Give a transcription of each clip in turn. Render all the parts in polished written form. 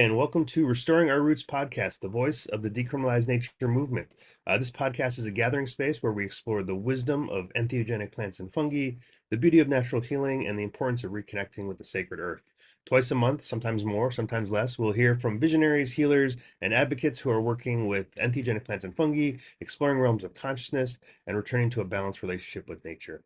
And welcome to Restoring Our Roots podcast, the voice of the Decriminalize Nature movement. This podcast is a gathering space where we explore the wisdom of entheogenic plants and fungi, the beauty of natural healing, and the importance of reconnecting with the sacred earth. Twice a month, sometimes more, sometimes less, we'll hear from visionaries, healers, and advocates who are working with entheogenic plants and fungi, exploring realms of consciousness, and returning to a balanced relationship with nature.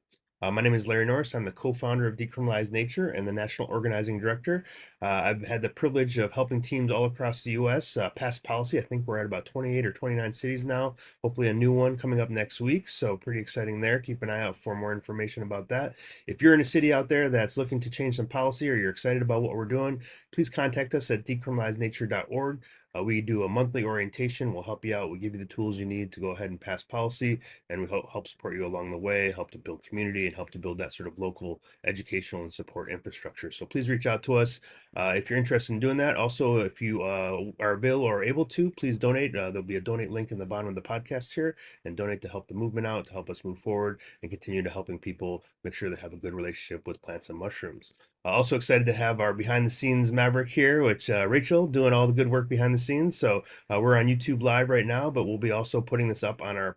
My name is Larry Norris. I'm the co founder of Decriminalize Nature and the national organizing director. I've had the privilege of helping teams all across the U.S. Pass policy. I think we're at about 28 or 29 cities now. Hopefully, a new one coming up next week. So, pretty exciting there. Keep an eye out for more information about that. If you're in a city out there that's looking to change some policy or you're excited about what we're doing, please contact us at decriminalizenature.org. We do a monthly orientation. We'll help you out. We'll give you the tools you need to go ahead and pass policy, and we help support you along the way, help to build community, and help to build that sort of local educational and support infrastructure. So please reach out to us if you're interested in doing that. Also, if you are available or able to, please donate. There'll be a donate link in the bottom of the podcast here, and donate to help the movement out, to help us move forward and continue to helping people make sure they have a good relationship with plants and mushrooms. Also excited to have our behind the scenes maverick here, which Rachel doing all the good work behind the scenes. So we're on YouTube Live right now, but we'll be also putting this up on our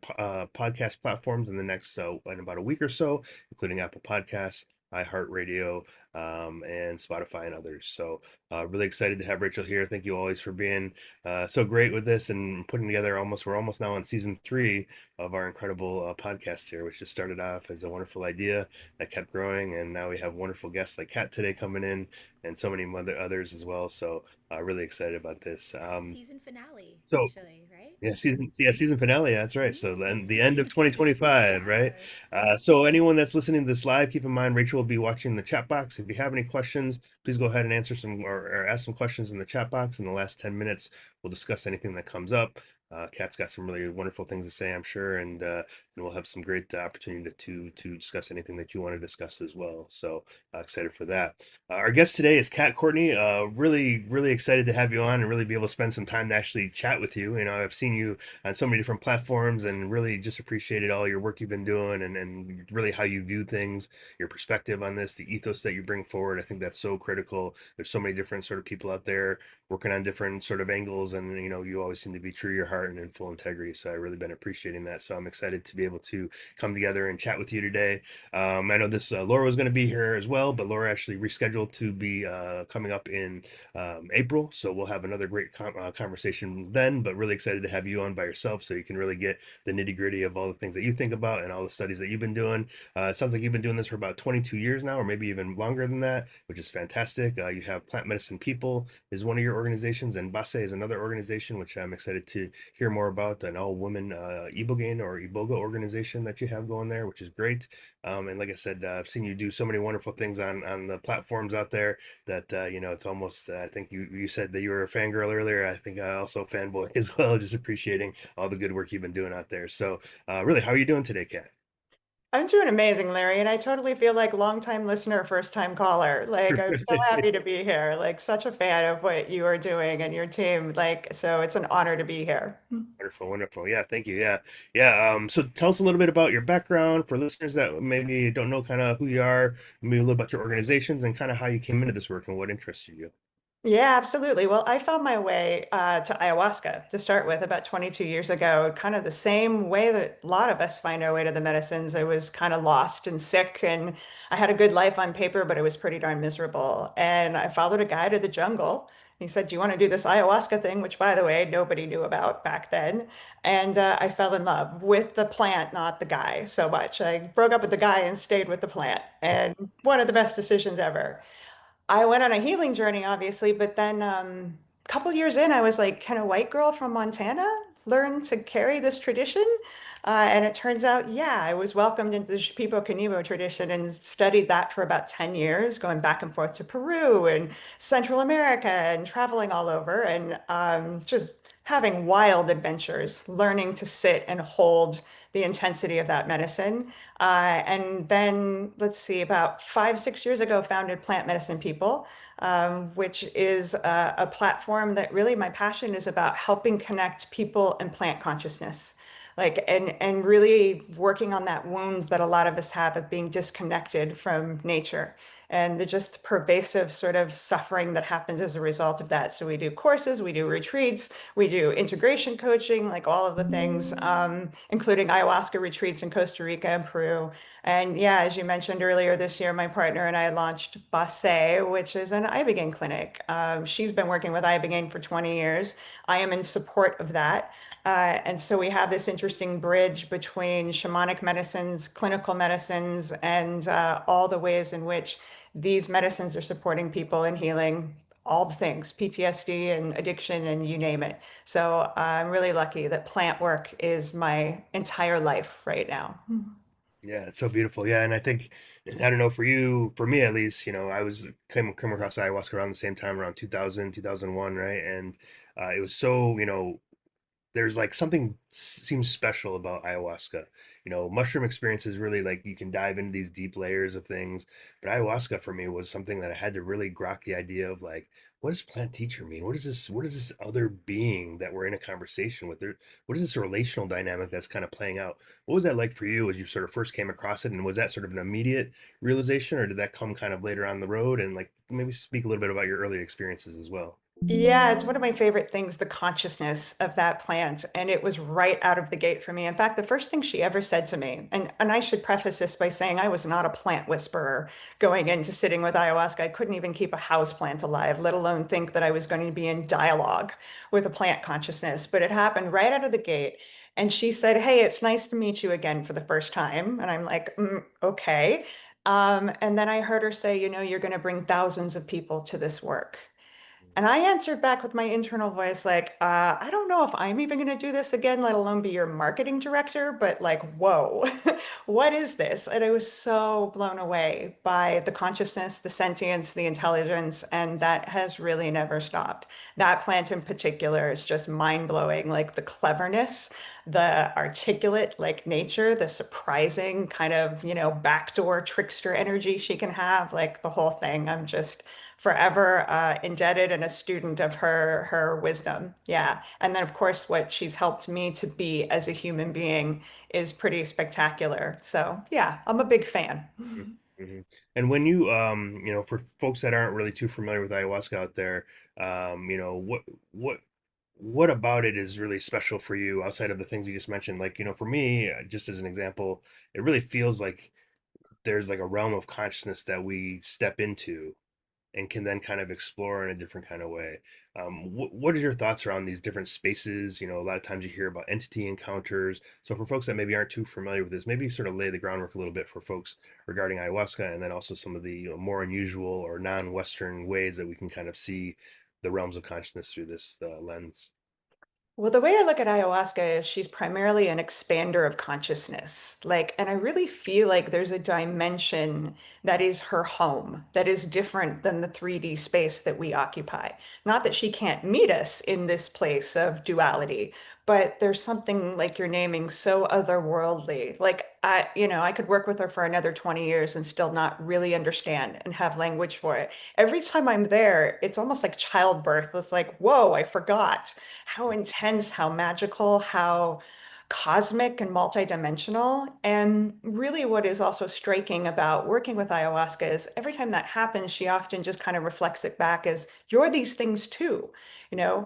podcast platforms in the next in about a week or so, including Apple Podcasts, iHeartRadio, and Spotify and others. So really excited to have Rachel here. Thank you always for being so great with this and putting together we're almost now on season 3 of our incredible podcast here, which just started off as a wonderful idea that kept growing. And now we have wonderful guests like Kat today coming in and so many others as well. So really excited about this. Season finale, So actually, right? season finale. That's right. So then the end of 2025, right? Yeah. So anyone that's listening to this live, keep in mind Rachel will be watching the chat box. If you have any questions, please go ahead and answer some or ask some questions in the chat box. In the last 10 minutes, we'll discuss anything that comes up. Kat's got some really wonderful things to say, I'm sure, and we'll have some great opportunity to discuss anything that you want to discuss as well. So excited for that. Our guest today is Kat Courtney. Really excited to have you on and really be able to spend some time to actually chat with you. You know, I've seen you on so many different platforms and really just appreciated all your work you've been doing and really how you view things, your perspective on this, the ethos that you bring forward. I think that's so critical. There's so many different sort of people out there working on different sort of angles, and you know, you always seem to be true to your heart and in full integrity. So I've really been appreciating that. So I'm excited to be able to come together and chat with you today. I know this Laura was going to be here as well, but Laura actually rescheduled to be coming up in April. So we'll have another great conversation then, but really excited to have you on by yourself so you can really get the nitty gritty of all the things that you think about and all the studies that you've been doing. It sounds like you've been doing this for about 22 years now, or maybe even longer than that, which is fantastic. You have Plant Medicine People is one of your organizations, and Base is another organization, which I'm excited to hear more about, an all women Ibogaine or Iboga organization that you have going there, which is great. And like I said, I've seen you do so many wonderful things on the platforms out there that you know, it's almost. I think you said that you were a fangirl earlier. I think I also fanboy as well, just appreciating all the good work you've been doing out there. So, really, how are you doing today, Kat? I'm doing amazing, Larry, and I totally feel like longtime listener, first time caller. Like I'm so happy to be here. Like such a fan of what you are doing and your team. Like so it's an honor to be here. Wonderful, wonderful. Yeah, thank you. Yeah. So tell us a little bit about your background for listeners that maybe don't know kind of who you are, maybe a little about your organizations and kind of how you came into this work and what interests you. Yeah, absolutely. Well, I found my way to ayahuasca to start with about 22 years ago, kind of the same way that a lot of us find our way to the medicines. I was kind of lost and sick, and I had a good life on paper, but it was pretty darn miserable. And I followed a guy to the jungle. He said, "Do you want to do this ayahuasca thing?" Which, by the way, nobody knew about back then. And I fell in love with the plant, not the guy so much. I broke up with the guy and stayed with the plant. And one of the best decisions ever. I went on a healing journey, obviously, but then a couple years in, I was like kind of white girl from Montana, learned to carry this tradition. And it turns out, yeah, I was welcomed into the Shipibo Canibo tradition and studied that for about 10 years, going back and forth to Peru and Central America and traveling all over and just having wild adventures, learning to sit and hold the intensity of that medicine. And then, let's see, about 5, 6 years ago, founded Plant Medicine People, which is a platform that really my passion is about helping connect people and plant consciousness. like and really working on that wound that a lot of us have of being disconnected from nature and the just pervasive sort of suffering that happens as a result of that. So we do courses, we do retreats, we do integration coaching, like all of the things, including ayahuasca retreats in Costa Rica and Peru. And yeah, as you mentioned earlier this year, my partner and I launched Basse, which is an ibogaine clinic. She's been working with ibogaine for 20 years. I am in support of that. And so we have this interesting bridge between shamanic medicines, clinical medicines, and all the ways in which these medicines are supporting people in healing all the things, PTSD and addiction and you name it. So I'm really lucky that plant work is my entire life right now. Yeah, it's so beautiful. Yeah, and I think I don't know for you, for me at least, I was came across ayahuasca around the same time, around 2000, 2001, right? And it was so, there's like something seems special about ayahuasca. Mushroom experiences really like you can dive into these deep layers of things, but ayahuasca for me was something that I had to really grok the idea of like, what does plant teacher mean? What is this? What is this other being that we're in a conversation with? What is this relational dynamic that's kind of playing out? What was that like for you as you sort of first came across it? And was that sort of an immediate realization, or did that come kind of later on the road? And like maybe speak a little bit about your early experiences as well. Yeah, it's one of my favorite things, the consciousness of that plant. And it was right out of the gate for me. In fact, the first thing she ever said to me, and I should preface this by saying I was not a plant whisperer going into sitting with ayahuasca. I couldn't even keep a house plant alive, let alone think that I was going to be in dialogue with a plant consciousness. But it happened right out of the gate. And she said, "Hey, it's nice to meet you again for the first time." And I'm like, okay. And then I heard her say, you're going to bring thousands of people to this work. And I answered back with my internal voice, like, I don't know if I'm even going to do this again, let alone be your marketing director, but like, whoa, what is this? And I was so blown away by the consciousness, the sentience, the intelligence, and that has really never stopped. That plant in particular is just mind blowing, like the cleverness, the articulate, like nature, the surprising kind of, backdoor trickster energy she can have, like the whole thing. I'm just forever indebted and a student of her wisdom. Yeah. And then of course what she's helped me to be as a human being is pretty spectacular. So yeah, I'm a big fan. Mm-hmm. And when you, for folks that aren't really too familiar with ayahuasca out there, what what about it is really special for you outside of the things you just mentioned? Like, for me, just as an example, it really feels like there's like a realm of consciousness that we step into and can then kind of explore in a different kind of way. What are your thoughts around these different spaces? A lot of times you hear about entity encounters. So for folks that maybe aren't too familiar with this, maybe sort of lay the groundwork a little bit for folks regarding ayahuasca, and then also some of the more unusual or non-Western ways that we can kind of see the realms of consciousness through this lens. Well, the way I look at ayahuasca is she's primarily an expander of consciousness. Like, and I really feel like there's a dimension that is her home that is different than the 3D space that we occupy. Not that she can't meet us in this place of duality, but there's something like you're naming so otherworldly. Like I could work with her for another 20 years and still not really understand and have language for it. Every time I'm there, it's almost like childbirth. It's like, whoa, I forgot how intense, how magical, how cosmic and multidimensional. And really, what is also striking about working with ayahuasca is every time that happens, she often just kind of reflects it back as you're these things too.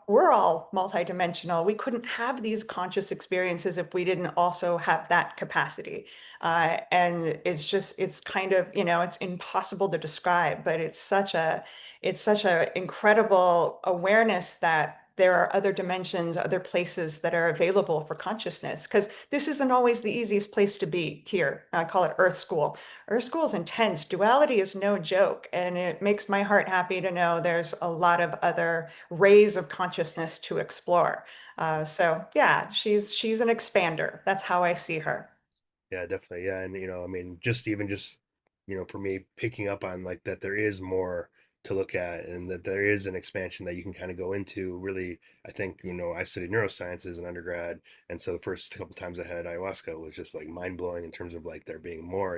We're all multidimensional. We couldn't have these conscious experiences if we didn't also have that capacity. And it's kind of, it's impossible to describe, but it's such a incredible awareness that there are other dimensions, other places that are available for consciousness. Because this isn't always the easiest place to be here. I call it Earth School. Earth School is intense. Duality is no joke. And it makes my heart happy to know there's a lot of other rays of consciousness to explore. So yeah, she's an expander. That's how I see her. Yeah, definitely. Yeah, and I mean, just even just for me picking up on like that there is more to look at and that there is an expansion that you can kind of go into. Really, I think I studied neuroscience as an undergrad, and so the first couple times I had ayahuasca was just like mind blowing in terms of like there being more.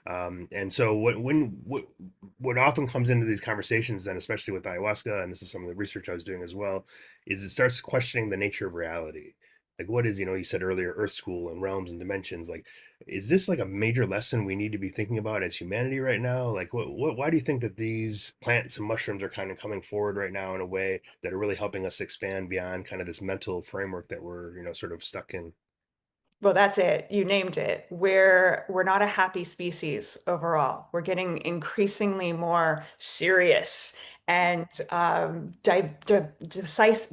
And so what often comes into these conversations then, especially with ayahuasca, and this is some of the research I was doing as well, is it starts questioning the nature of reality. Like what is, you said earlier, Earth School and realms and dimensions. Like, is this like a major lesson we need to be thinking about as humanity right now? Like, why do you think that these plants and mushrooms are kind of coming forward right now in a way that are really helping us expand beyond kind of this mental framework that we're, sort of stuck in? Well, that's it. You named it. We're not a happy species overall. We're getting increasingly more serious and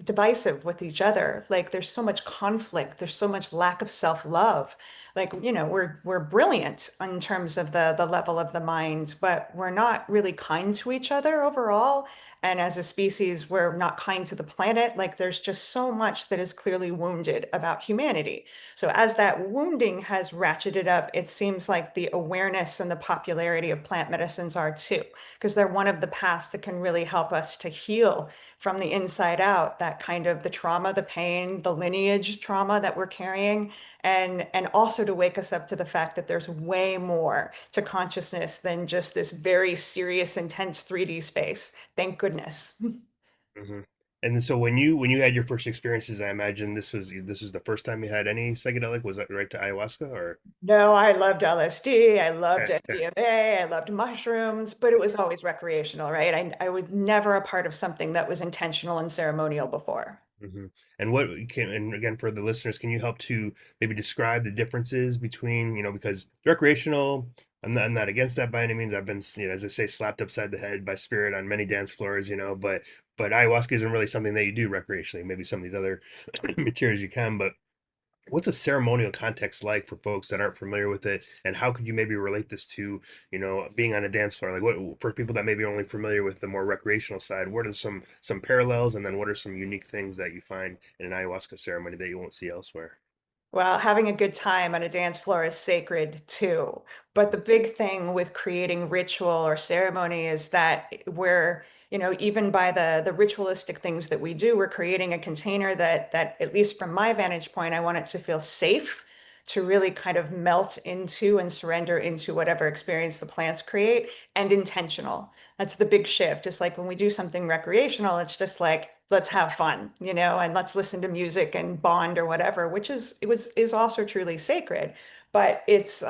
divisive with each other. Like there's so much conflict. There's so much lack of self-love. Like, we're brilliant in terms of the level of the mind, but we're not really kind to each other overall. And as a species, we're not kind to the planet. Like there's just so much that is clearly wounded about humanity. So as that wounding has ratcheted up, it seems like the awareness and the popularity of plant medicines are too, because they're one of the paths that can really help us to heal from the inside out, that kind of the trauma, the pain, the lineage trauma that we're carrying, and also to wake us up to the fact that there's way more to consciousness than just this very serious, intense 3D space. Thank goodness. Hmm. And so when you had your first experiences, I imagine this was the first time you had any psychedelic. Was that right to ayahuasca or? No, I loved LSD, I loved Okay, okay. MDMA, I loved mushrooms, but it was always recreational, right? I was never a part of something that was intentional and ceremonial before. Hmm. And again, for the listeners, can you help to maybe describe the differences between, because recreational, I'm not against that by any means. I've been, as I say, slapped upside the head by spirit on many dance floors, but ayahuasca isn't really something that you do recreationally. Maybe some of these other materials you can, but what's a ceremonial context like for folks that aren't familiar with it, and how could you maybe relate this to, being on a dance floor? Like, what for people that maybe are only familiar with the more recreational side, what are some parallels, and then what are some unique things that you find in an ayahuasca ceremony that you won't see elsewhere? Well, having a good time on a dance floor is sacred too. But the big thing with creating ritual or ceremony is that even by the ritualistic things that we do, we're creating a container that at least from my vantage point, I want it to feel safe to really kind of melt into and surrender into whatever experience the plants create and intentional. That's the big shift. It's like when we do something recreational, it's just like, let's have fun, and let's listen to music and bond or whatever, which is also truly sacred. But it's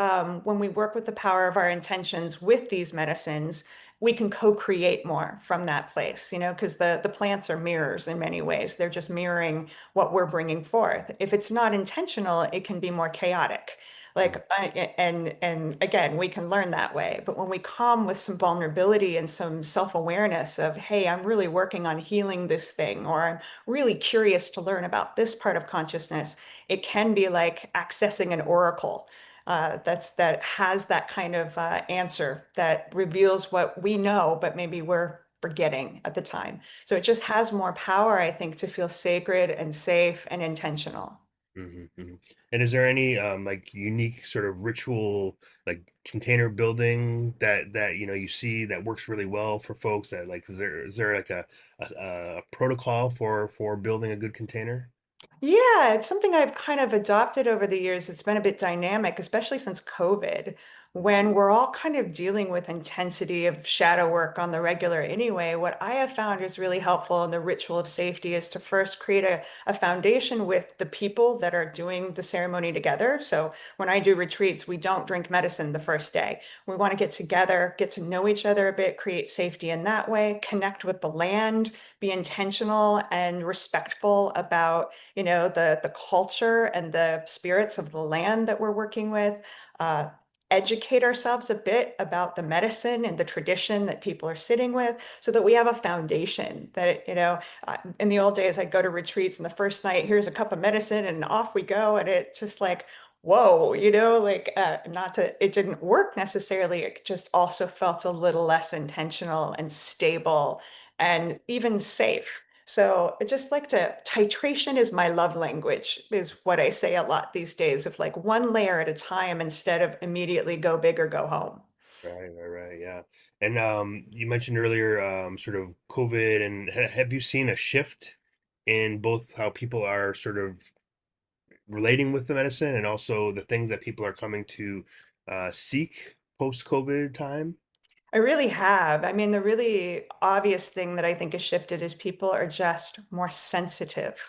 when we work with the power of our intentions with these medicines, we can co-create more from that place, because the plants are mirrors in many ways. They're just mirroring what we're bringing forth. If it's not intentional, it can be more chaotic. Mm. And again, we can learn that way. But when we come with some vulnerability and some self-awareness of, hey, I'm really working on healing this thing, or I'm really curious to learn about this part of consciousness, it can be like accessing an oracle. That has that kind of answer that reveals what we know, but maybe we're forgetting at the time. So it just has more power, I think, to feel sacred and safe and intentional. Hmm. Hmm. And is there any like unique sort of ritual, like container building that you see that works really well for folks, that like is there like a protocol for building a good container? Yeah, it's something I've kind of adopted over the years. It's been a bit dynamic, especially since COVID, when we're all kind of dealing with intensity of shadow work on the regular anyway. What I have found is really helpful in the ritual of safety is to first create a foundation with the people that are doing the ceremony together. So when I do retreats, we don't drink medicine the first day. We want to get together, get to know each other a bit, create safety in that way, connect with the land, be intentional and respectful about the culture and the spirits of the land that we're working with, uh, educate ourselves a bit about the medicine and the tradition that people are sitting with so that we have a foundation that, in the old days, I'd go to retreats and the first night, here's a cup of medicine and off we go. And it just like, whoa, like not to, it didn't work necessarily. It just also felt a little less intentional and stable and even safe. So I just like to, titration is my love language, is what I say a lot these days, of like one layer at a time instead of immediately go big or go home. Right, right, right, yeah. And you mentioned earlier sort of COVID, and have you seen a shift in both how people are sort of relating with the medicine and also the things that people are coming to seek post-COVID time? I really have. I mean, the really obvious thing that I think has shifted is people are just more sensitive.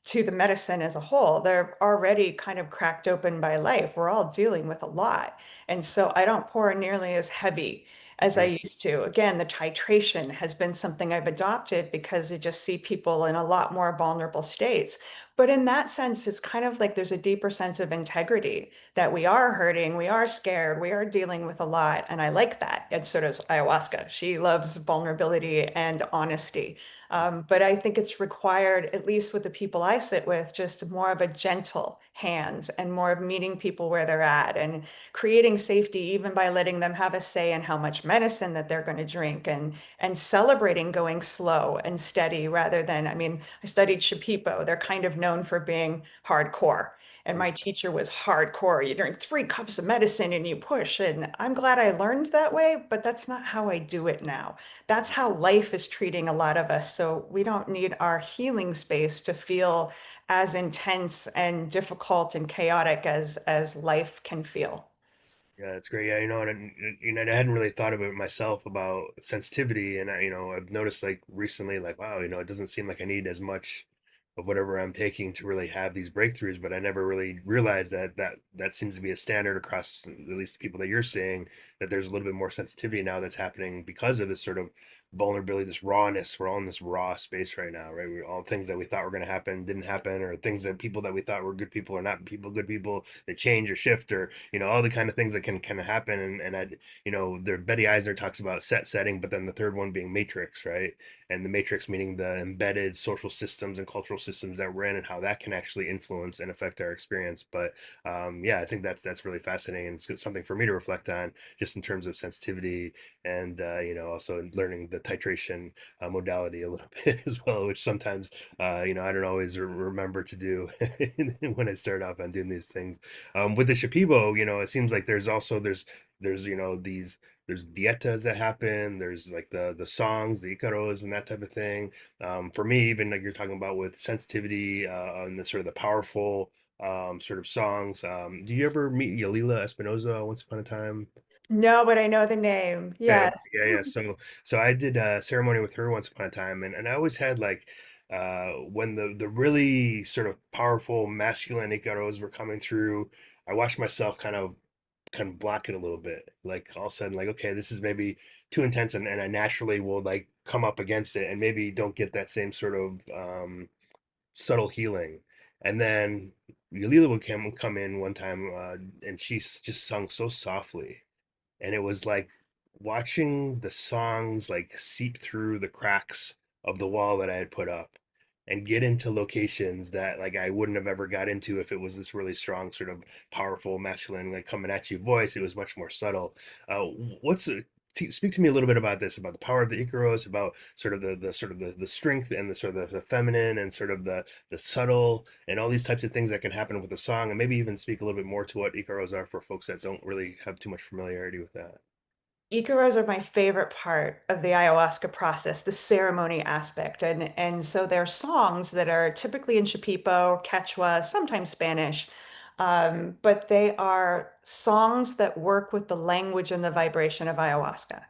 to the medicine as a whole. They're already kind of cracked open by life. We're all dealing with a lot. And so I don't pour nearly as heavy as I Mm, used to. Again, the titration has been something I've adopted because I just see people in a lot more vulnerable states. But in that sense, it's kind of like there's a deeper sense of integrity that we are hurting, we are scared, we are dealing with a lot. And I like that. And so does ayahuasca. She loves vulnerability and honesty. But I think it's required, at least with the people I sit with, just more of a gentle hand and more of meeting people where they're at and creating safety, even by letting them have a say in how much medicine that they're going to drink and celebrating going slow and steady rather than, I mean, I studied Shipipo. They're kind of known for being hardcore. And mm. my teacher was hardcore. You drink 3 cups of medicine and you push. And I'm glad I learned that way, but that's not how I do it now. That's how life is treating a lot of us. So we don't need our healing space to feel as intense and difficult and chaotic as life can feel. Yeah, it's great. Yeah, I hadn't really thought of it myself about sensitivity, and I've noticed like recently, like, wow, it doesn't seem like I need as much of whatever I'm taking to really have these breakthroughs, but I never really realized that seems to be a standard across at least the people that you're seeing, that there's a little bit more sensitivity now that's happening because of this sort of vulnerability, this rawness. We're all in this raw space right now, right? We all things that we thought were going to happen didn't happen, or things that people that we thought were good people are not people, good people. They change or shift, or all the kind of things that can kind of happen. And I, there Betty Eisner talks about setting, but then the third one being matrix, right? And the matrix meaning the embedded social systems and cultural systems that we're in, and how that can actually influence and affect our experience. But yeah, I think that's really fascinating, and it's something for me to reflect on, just in terms of sensitivity, and also learning the titration modality a little bit as well, which sometimes I don't always remember to do when I start off on doing these things. With the Shipibo, it seems like there's there's dietas that happen. There's like the songs, the Icaros, and that type of thing. For me, even like you're talking about with sensitivity, and the sort of the powerful sort of songs. Do you ever meet Yalila Espinoza once upon a time? No, but I know the name. Okay, Yeah. okay, yeah, yeah. So I did a ceremony with her once upon a time, and I always had like when the really sort of powerful masculine Icaros were coming through, I watched myself kind of block it a little bit. Like all of a sudden, like, okay, this is maybe too intense, and I naturally will like come up against it and maybe don't get that same sort of subtle healing. And then Yalila would come in one time, and just sung so softly, and it was like watching the songs like seep through the cracks of the wall that I had put up and get into locations that like I wouldn't have ever got into if it was this really strong sort of powerful masculine like coming at you voice. It was much more subtle. What's Speak to me a little bit about this, about the power of the Icaros, about sort of the sort of the strength and the sort of the feminine and sort of the subtle and all these types of things that can happen with a song, and maybe even speak a little bit more to what Icaros are for folks that don't really have too much familiarity with that. Icaros are my favorite part of the ayahuasca process, the ceremony aspect. And so they're songs that are typically in Shipipo, Quechua, sometimes Spanish. But they are songs that work with the language and the vibration of ayahuasca.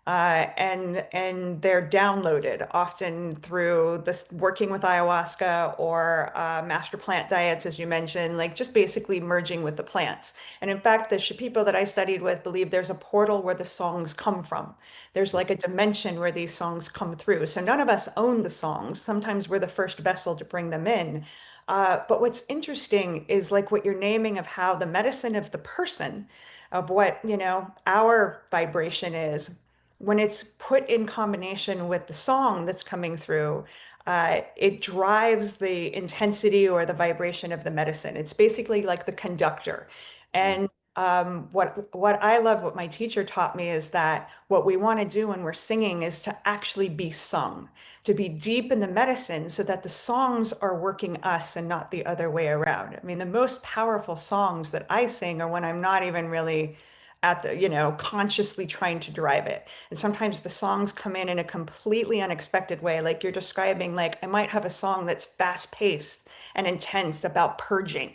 And they're downloaded often through this working with ayahuasca or master plant diets, as you mentioned, like just basically merging with the plants. And in fact, the Shipipo that I studied with believe there's a portal where the songs come from. There's like a dimension where these songs come through. So none of us own the songs. Sometimes we're the first vessel to bring them in. But what's interesting is like what you're naming of how the medicine of the person, of what, our vibration is when it's put in combination with the song that's coming through, it drives the intensity or the vibration of the medicine. It's basically like the conductor. Mm, And what I love, what my teacher taught me is that what we want to do when we're singing is to actually be sung, to be deep in the medicine so that the songs are working us and not the other way around. I mean, the most powerful songs that I sing are when I'm not even really at the, consciously trying to drive it. And sometimes the songs come in a completely unexpected way. Like you're describing, like I might have a song that's fast paced and intense about purging.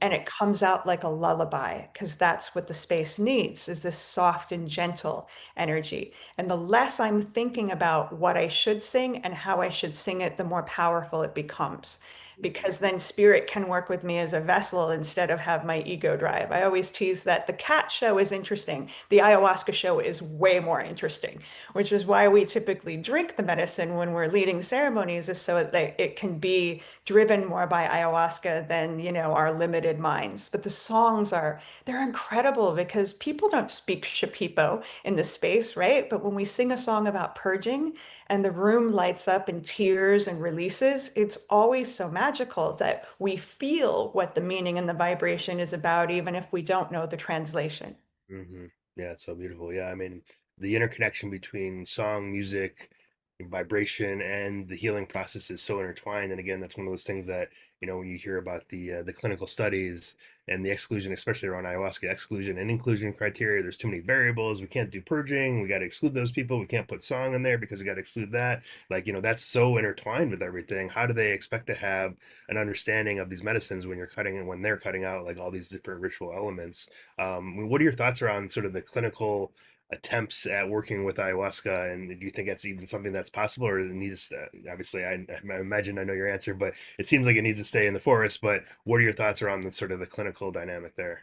and it comes out like a lullaby because that's what the space needs is this soft and gentle energy. And the less I'm thinking about what I should sing and how I should sing it, the more powerful it becomes. Mhm. Because then spirit can work with me as a vessel instead of have my ego drive. I always tease that the cat show is interesting. The ayahuasca show is way more interesting, which is why we typically drink the medicine when we're leading ceremonies, is so that it can be driven more by ayahuasca than, our limited minds. But the songs they're incredible because people don't speak Shipipo in the space, right? But when we sing a song about purging and the room lights up in tears and releases, it's always so magical that we feel what the meaning and the vibration is about, even if we don't know the translation. Hmm. Yeah, it's so beautiful. Yeah, I mean, the interconnection between song, music, vibration, and the healing process is so intertwined. And again, that's one of those things that, when you hear about the clinical studies and the exclusion, especially around ayahuasca, exclusion and inclusion criteria, there's too many variables. We can't do purging. We got to exclude those people. We can't put song in there because we got to exclude that. Like, that's so intertwined with everything. How do they expect to have an understanding of these medicines when you're cutting and when they're cutting out like all these different ritual elements? What are your thoughts around sort of the clinical attempts at working with ayahuasca, and do you think that's even something that's possible, or does it needs to, obviously, I imagine I know your answer, but it seems like it needs to stay in the forest. But what are your thoughts around the sort of the clinical dynamic there?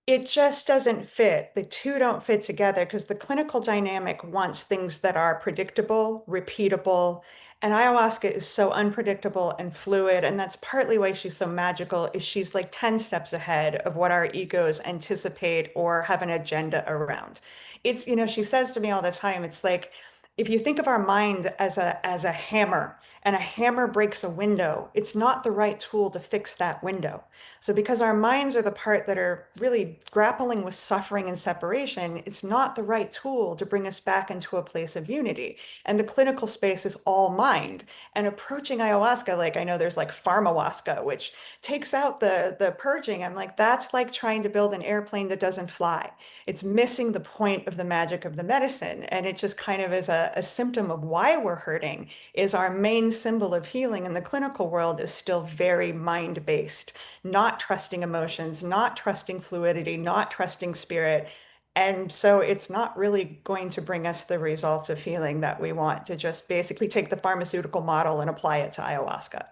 It just doesn't fit. The two don't fit together because the clinical dynamic wants things that are predictable, repeatable, and ayahuasca is so unpredictable and fluid, and that's partly why she's so magical, is she's like 10 steps ahead of what our egos anticipate or have an agenda around. She says to me all the time, it's like if you think of our mind as a hammer and a hammer breaks a window, it's not the right tool to fix that window. So, because our minds are the part that are really grappling with suffering and separation, it's not the right tool to bring us back into a place of unity. And the clinical space is all mind. And approaching ayahuasca, like I know there's like pharmahuasca, which takes out the purging. I'm like, that's like trying to build an airplane that doesn't fly. It's missing the point of the magic of the medicine. And it just kind of is a symptom of why we're hurting, is our main symbol of healing in the clinical world is still very mind-based, not trusting emotions, not trusting fluidity, not trusting spirit. And so it's not really going to bring us the results of healing that we want, to just basically take the pharmaceutical model and apply it to ayahuasca.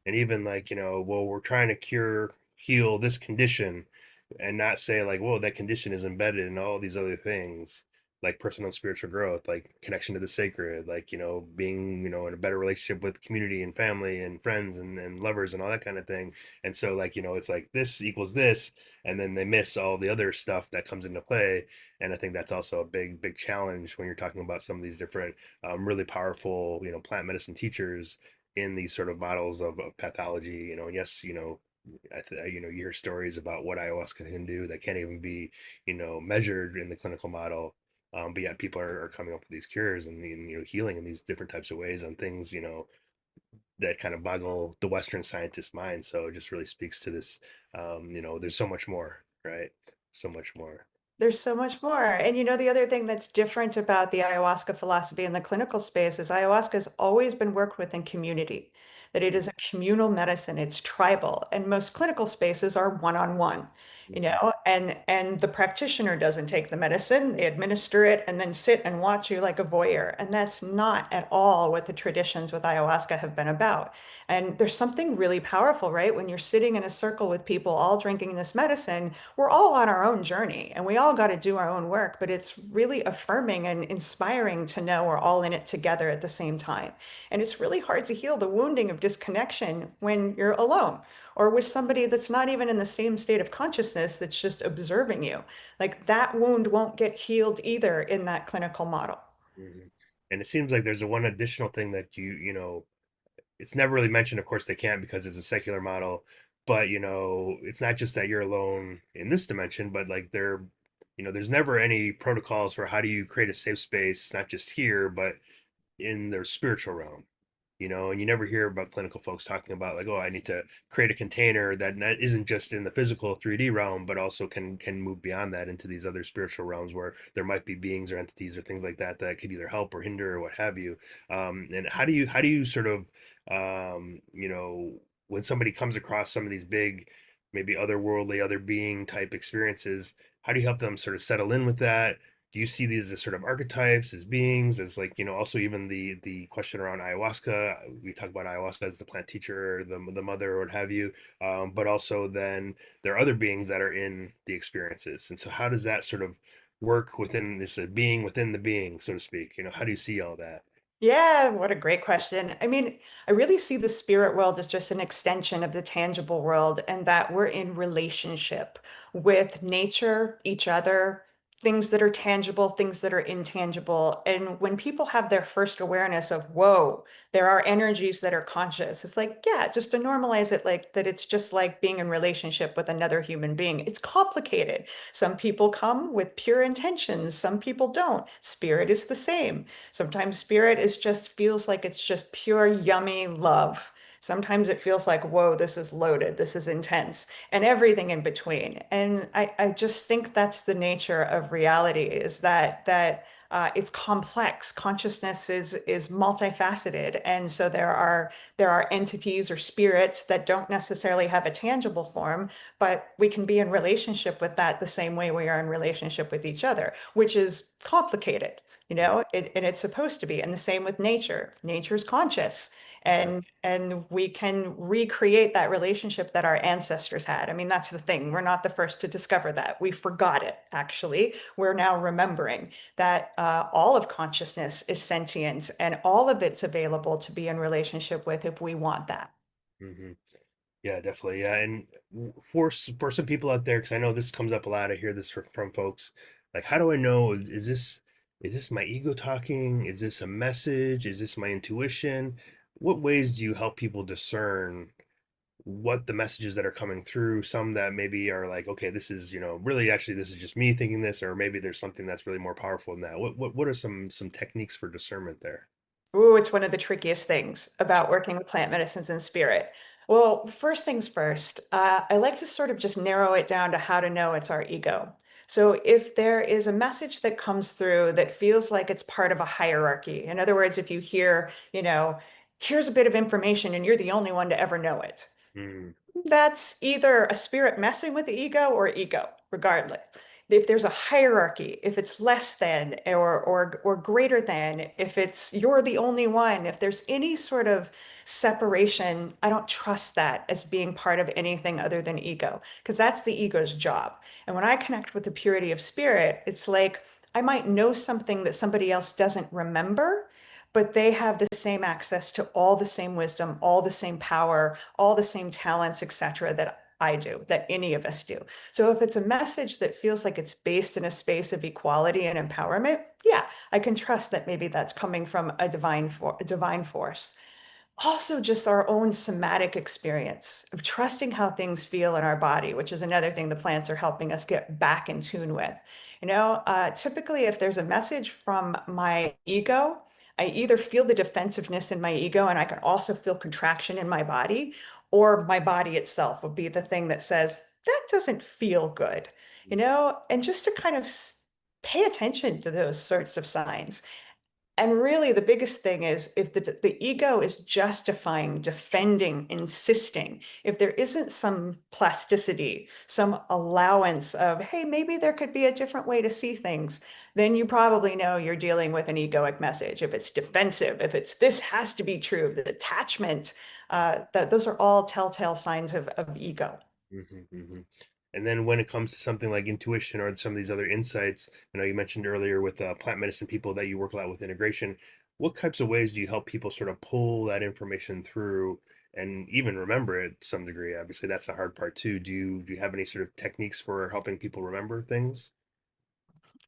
And even like, well, we're trying to heal this condition, and not say like, whoa, that condition is embedded in all these other things, like personal and spiritual growth, like connection to the sacred, like, being, in a better relationship with community and family and friends and lovers and all that kind of thing. And so like, it's like this equals this, and then they miss all the other stuff that comes into play. And I think that's also a big challenge when you're talking about some of these different really powerful, plant medicine teachers in these sort of models of pathology. Yes, you hear stories about what ayahuasca can do that can't even be, measured in the clinical model. But yet people are coming up with these cures and healing in these different types of ways on things, that kind of boggle the Western scientist mind. So it just really speaks to this, there's so much more, right? So much more. There's so much more. And the other thing that's different about the ayahuasca philosophy in the clinical space is ayahuasca has always been worked with in community, that it is a communal medicine, it's tribal, and most clinical spaces are one-on-one, Mhm. and the practitioner doesn't take the medicine, they administer it and then sit and watch you like a voyeur. And that's not at all what the traditions with ayahuasca have been about. And there's something really powerful, right? When you're sitting in a circle with people all drinking this medicine, we're all on our own journey and we all got to do our own work, but it's really affirming and inspiring to know we're all in it together at the same time. And it's really hard to heal the wounding of disconnection when you're alone or with somebody that's not even in the same state of consciousness that's just observing you. Like that wound won't get healed either in that clinical model. Mhm. And it seems like there's a one additional thing that it's never really mentioned. Of course, they can't because it's a secular model. But it's not just that you're alone in this dimension, but like there's never any protocols for how do you create a safe space, not just here, but in their spiritual realm. And you never hear about clinical folks talking about like, oh, I need to create a container that isn't just in the physical 3D realm, but also can move beyond that into these other spiritual realms where there might be beings or entities or things like that that could either help or hinder or what have you. And how do you sort of, when somebody comes across some of these big maybe otherworldly, other being type experiences, how do you help them sort of settle in with that? Do you see these as sort of archetypes, as beings, as like, also even the question around ayahuasca? We talk about ayahuasca as the plant teacher, the mother, or what have you. But also then there are other beings that are in the experiences. And so how does that sort of work within this being within the being, so to speak? How do you see all that? Yeah, what a great question. I mean, I really see the spirit world as just an extension of the tangible world, and that we're in relationship with nature, each other, things that are tangible, things that are intangible. And when people have their first awareness of, whoa, there are energies that are conscious, it's like, yeah, just to normalize it, like that it's just like being in relationship with another human being. It's complicated. Some people come with pure intentions, some people don't. Spirit is the same. Sometimes spirit is just feels like it's just pure yummy love. Sometimes it feels like, whoa, this is loaded, this is intense, and everything in between. And I just think that's the nature of reality is that it's complex. Consciousness is multifaceted. And so there are entities or spirits that don't necessarily have a tangible form, but we can be in relationship with that the same way we are in relationship with each other, which is complicated, and it's supposed to be. And the same with nature. Nature's conscious, Yeah. and we can recreate that relationship that our ancestors had. I mean, that's the thing. We're not the first to discover that. We forgot it, actually. We're now remembering that all of consciousness is sentient and all of it's available to be in relationship with if we want that. Hmm. Yeah, definitely. Yeah, and for some people out there, because I know this comes up a lot. I hear this from folks. Like, how do I know? Is this my ego talking? Is this a message? Is this my intuition? What ways do you help people discern what the messages that are coming through? Some that maybe are like, okay, this is really actually this is just me thinking this, or maybe there's something that's really more powerful than that. What are some techniques for discernment there? Ooh, it's one of the trickiest things about working with plant medicines and spirit. Well, first things first, I like to sort of just narrow it down to how to know it's our ego. So if there is a message that comes through that feels like it's part of a hierarchy, in other words, if you hear, here's a bit of information and you're the only one to ever know it, Mm, that's either a spirit messing with the ego, regardless. If there's a hierarchy, if it's less than or greater than, if it's you're the only one, if there's any sort of separation, I don't trust that as being part of anything other than ego, because that's the ego's job. And when I connect with the purity of spirit, it's like I might know something that somebody else doesn't remember, but they have the same access to all the same wisdom, all the same power, all the same talents, etc., that I do, that any of us do. So if it's a message that feels like it's based in a space of equality and empowerment, yeah, I can trust that maybe that's coming from a divine force. Also, just our own somatic experience of trusting how things feel in our body, which is another thing the plants are helping us get back in tune with. Typically, if there's a message from my ego, I either feel the defensiveness in my ego and I can also feel contraction in my body, or my body itself will be the thing that says, that doesn't feel good, and just to kind of pay attention to those sorts of signs. And really, the biggest thing is if the ego is justifying, defending, insisting, if there isn't some plasticity, some allowance of, hey, maybe there could be a different way to see things, then you probably know you're dealing with an egoic message. If it's defensive, if it's this has to be true, the attachment, that those are all telltale signs of ego. hmm. And then when it comes to something like intuition or some of these other insights, I know you mentioned earlier with plant medicine people that you work a lot with integration. What types of ways do you help people sort of pull that information through and even remember it to some degree? Obviously, that's the hard part too. Do you have any sort of techniques for helping people remember things?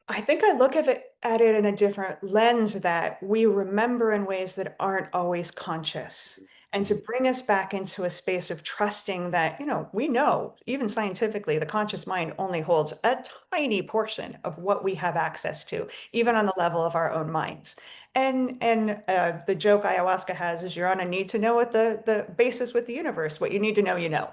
I think I look at it in a different lens that we remember in ways that aren't always conscious. And to Mhm. bring us back into a space of trusting that, we know, even scientifically, the conscious mind only holds a tiny portion of what we have access to, even on the level of our own minds. And the joke ayahuasca has is you're on a need to know what the basis with the universe, what you need to know, you know.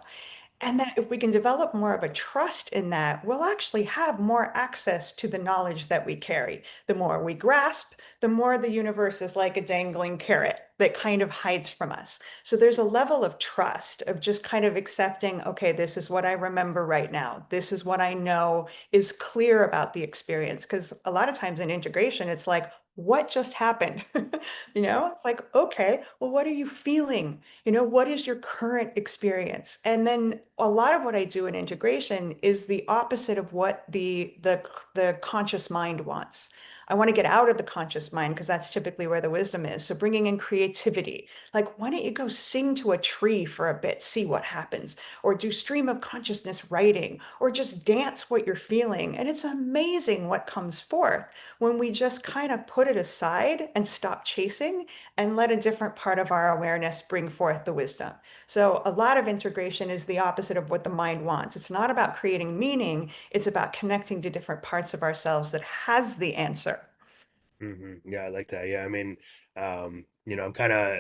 And that if we can develop more of a trust in that, we'll actually have more access to the knowledge that we carry. The more we grasp, the more the universe is like a dangling carrot that kind of hides from us. So there's a level of trust of just kind of accepting, okay, this is what I remember right now. This is what I know is clear about the experience. Because a lot of times in integration, it's like, what just happened? It's like, okay, well, what are you feeling? What is your current experience? And then a lot of what I do in integration is the opposite of what the conscious mind wants. I want to get out of the conscious mind because that's typically where the wisdom is. So bringing in creativity, like why don't you go sing to a tree for a bit, see what happens, or do stream of consciousness writing, or just dance what you're feeling. And it's amazing what comes forth when we just kind of put it aside and stop chasing and let a different part of our awareness bring forth the wisdom. So a lot of integration is the opposite of what the mind wants. It's not about creating meaning, it's about connecting to different parts of ourselves that has the answer. Yeah, I like that. Yeah, I mean, I'm kind of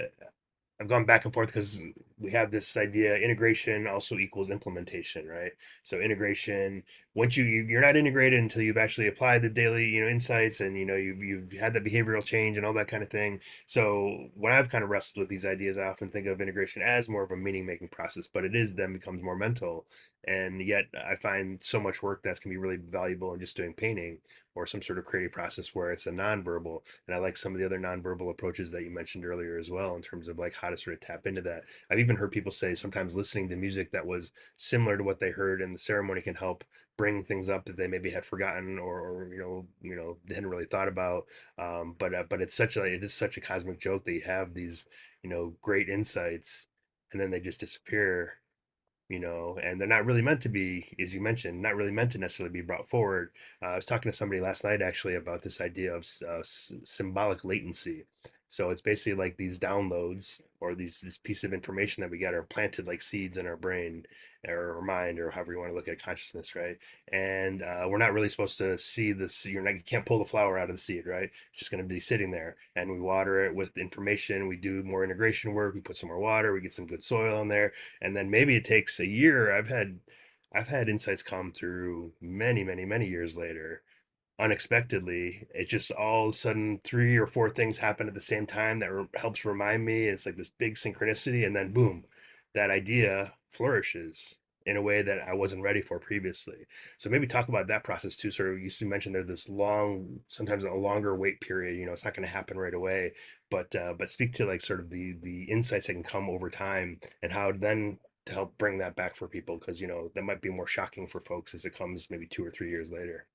I've gone back and forth because we have this idea integration also equals implementation, right? So integration, once you're not integrated until you've actually applied the daily, insights, and you've had the behavioral change and all that kind of thing. So when I've kind of wrestled with these ideas, I often think of integration as more of a meaning making process, but it is then becomes more mental. And yet I find so much work that can be really valuable in just doing painting or some sort of creative process where it's a nonverbal. And I like some of the other nonverbal approaches that you mentioned earlier as well, in terms of like how to sort of tap into that. I've even heard people say sometimes listening to music that was similar to what they heard in the ceremony can help bring things up that they maybe had forgotten, or they hadn't really thought about. But it is such a cosmic joke that you have these great insights, and then they just disappear, and they're not really meant to be, as you mentioned, not really meant to necessarily be brought forward. I was talking to somebody last night actually about this idea of symbolic latency. So it's basically like these downloads or this piece of information that we get are planted like seeds in our brain or our mind, or however you want to look at consciousness, right? And we're not really supposed to see this. You can't pull the flower out of the seed, right? It's just going to be sitting there, and we water it with information. We do more integration work. We put some more water. We get some good soil in there, and then maybe it takes a year. I've had insights come through many, many, many years later, unexpectedly. It just all of a sudden three or four things happen at the same time that helps remind me. It's like this big synchronicity, and then boom, that idea flourishes in a way that I wasn't ready for previously. So maybe talk about that process too. Sort of, you mentioned there's this long, sometimes a longer wait period. It's not going to happen right away, but speak to like sort of the insights that can come over time, and how then to help bring that back for people, because that might be more shocking for folks as it comes maybe 2 or 3 years later.